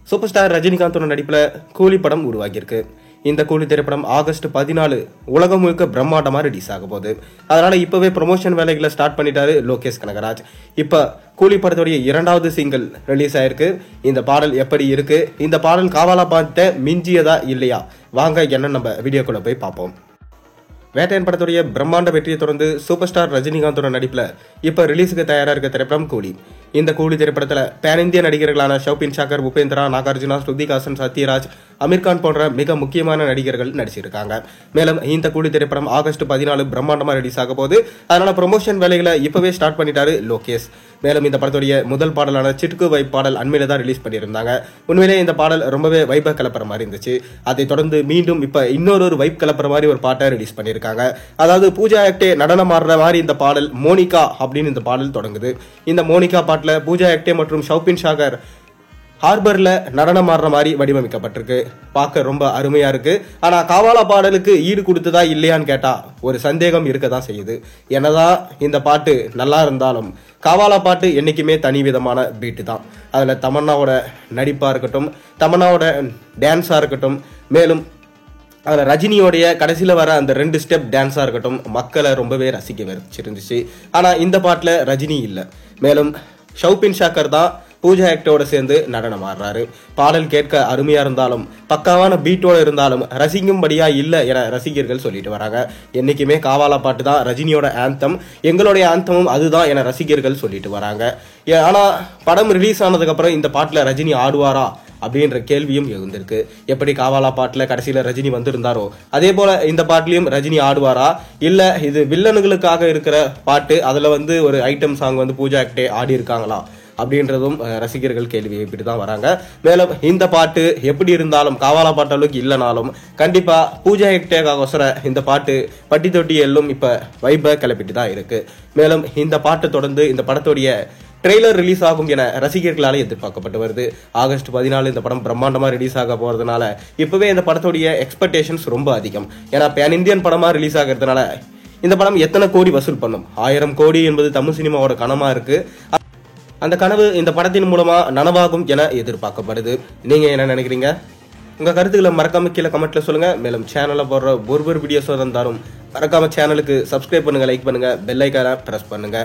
Super star ரஜினிகாந்தோட நடிப்பில் கூலி படம் உருவாகியிருக்கு. இந்த கூலி திரைப்படம் ஆகஸ்ட் 14 உலகம் முழுக்க பிரம்மாண்டமா ரிலீஸ் ஆக போகுது. அதனால இப்பவே ப்ரொமோஷன் வேலைகளை ஸ்டார்ட் பண்ணிட்டாரு லோகேஷ் கனகராஜ். இப்ப கூலி படத்துடைய 2வது சிங்கிள் ரிலீஸ் ஆயிருக்கு. இந்த பாடல் எப்படி இருக்கு, இந்த பாடல் காவாலா பாட்டை மிஞ்சியதா இல்லையா, வாங்க என்ன நம்ம வீடியோக்குள்ள போய் பார்ப்போம். வேட்டையன் படத்துடைய பிரம்மாண்ட வெற்றியை தொடர்ந்து சூப்பர் ஸ்டார் ரஜினிகாந்தோட நடிப்புல இப்ப ரிலீஸுக்கு தயாரா இருக்க திரைப்படம் கூலி. இந்த கூலி திரைப்படத்துல பேன் இந்திய நடிகர்களான ஷௌபின் ஷாக்கர், உபேந்திரா, நாகார்ஜுனா, ஸ்ருதிகாசன், சத்யராஜ், அமீர்கான் போன்ற மிக முக்கியமான நடிகர்கள் நடிச்சிருக்காங்க. மேலும் இந்த கூலி திரைப்படம் ஆகஸ்ட் 14 பிரம்மாண்டமா ரிலீஸ் ஆக போது. அதனால ப்ரொமோஷன் வேலைகளை இப்பவே ஸ்டார்ட் பண்ணிட்டாரு லோகேஷ். மேலும் இந்த படத்துடைய முதல் பாடலான சிட்டுக்கு வைப் பாடல் அண்மையில தான் ரிலீஸ் பண்ணியிருந்தாங்க. உண்மையிலே இந்த பாடல் ரொம்பவே வைப்பை கிளப்புற மாதிரி இருந்துச்சு. அதை தொடர்ந்து மீண்டும் இப்ப இன்னொரு வைப் கிளப்புற மாதிரி ஒரு பாட்டை ரிலீஸ் பண்ணியிருக்காங்க. அதாவது பூஜா ஆக்டே நடனம் ஆடுற மாதிரி இந்த பாடல் மோனிகா அப்படின்னு இந்த பாடல் தொடங்குது. இந்த மோனிகா பாட்டுல பூஜா ஆக்டே மற்றும் ஷௌபின் ஷாகர் ஹார்பர்ல நடனம் ஆடுற மாதிரி வடிவமைக்கப்பட்டிருக்கு. பார்க்க ரொம்ப அருமையா இருக்கு. ஆனா காவாலா பாடலுக்கு ஈடு கொடுத்ததா இல்லையான்னு கேட்டா ஒரு சந்தேகம் இருக்கதான் செய்யுது. என்னதான் இந்த பாட்டு நல்லா இருந்தாலும் காவாலா பாட்டு என்னைக்குமே தனி விதமான பீட்டு தான். அதுல தமன்னாவோட நடிப்பா இருக்கட்டும், தமன்னாவோட டான்ஸா இருக்கட்டும், மேலும் அதில் ரஜினியோடைய கடைசியில் வர அந்த 2 ஸ்டெப் டான்ஸாக இருக்கட்டும் மக்களை ரொம்பவே ரசிக்க வச்சிருந்துச்சு. ஆனால் இந்த பாட்டில் ரஜினி இல்லை. மேலும் ஷௌபின் ஷாக்கர் தான் பூஜா ஆக்டோட சேர்ந்து நடனம் ஆடுறாரு. பாடல் கேட்க அருமையா இருந்தாலும் பக்காவான பீட்டோட இருந்தாலும் ரசிக்கும்படியா இல்லை என ரசிகர்கள் சொல்லிட்டு வராங்க. என்னைக்குமே காவாலா பாட்டு தான் ரஜினியோட ஆந்தம், எங்களுடைய ஆந்தமும் அதுதான் என ரசிகர்கள் சொல்லிட்டு வராங்க. ஆனா படம் ரிலீஸ் ஆனதுக்கு அப்புறம் இந்த பாட்டுல ரஜினி ஆடுவாரா அப்படின்ற கேள்வியும் எழுந்திருக்கு. எப்படி காவாலா பாட்டுல கடைசியில ரஜினி வந்திருந்தாரோ அதே போல இந்த பாட்டிலையும் ரஜினி ஆடுவாரா, இல்ல இது வில்லனுகளுக்காக இருக்கிற பாட்டு, அதுல ஒரு ஐட்டம் சாங் பூஜா ஆக்டே ஆடி இருக்காங்களா அப்படின்றதும் ரசிகர்கள் கேள்வி இப்படிதான் வராங்க. மேலும் இந்த பாட்டு எப்படி இருந்தாலும் காவாலா பாட்டு அளவுக்கு இல்லைனாலும் கண்டிப்பா பூஜா ஆக்டேக்காக இந்த பாட்டு பட்டி தொட்டி எல்லும் இப்ப வைப கிளப்பிட்டு தான் இருக்கு. மேலும் இந்த பாட்டு தொடர்ந்து இந்த படத்துடைய ட்ரெய்லர் ரிலீஸ் ஆகும் என ரசிகர்களால் எதிர்பார்க்கப்பட்டு வருது. ஆகஸ்ட் 14 இந்த படம் பிரம்மாண்டமா ரிலீஸ் ஆக போறதுனால இப்பவே இந்த படத்துடைய எக்ஸ்பெக்டேஷன்ஸ் ரொம்ப அதிகம். ஏன்னா பேன் இந்தியன் படமா ரிலீஸ் ஆகிறதுனால இந்த படம் எத்தனை கோடி வசூல் பண்ணும், 1000 கோடி என்பது தமிழ் சினிமாவோட கனவா இருக்கு. அந்த கனவு இந்த படத்தின் மூலமா நனவாகும் என எதிர்பார்க்கப்படுது. நீங்க என்ன நினைக்கிறீங்க? உங்க கருத்துக்களை மறக்காம கீழே கமெண்ட்ல சொல்லுங்க. மேலும் சேனல்ல போடுற ஒரு வீடியோஸ் இருந்தாலும் மறக்காம சேனலுக்கு சப்ஸ்கிரைப் பண்ணுங்க, லைக் பண்ணுங்க, பெல் ஐக்கானை பிரஸ் பண்ணுங்க.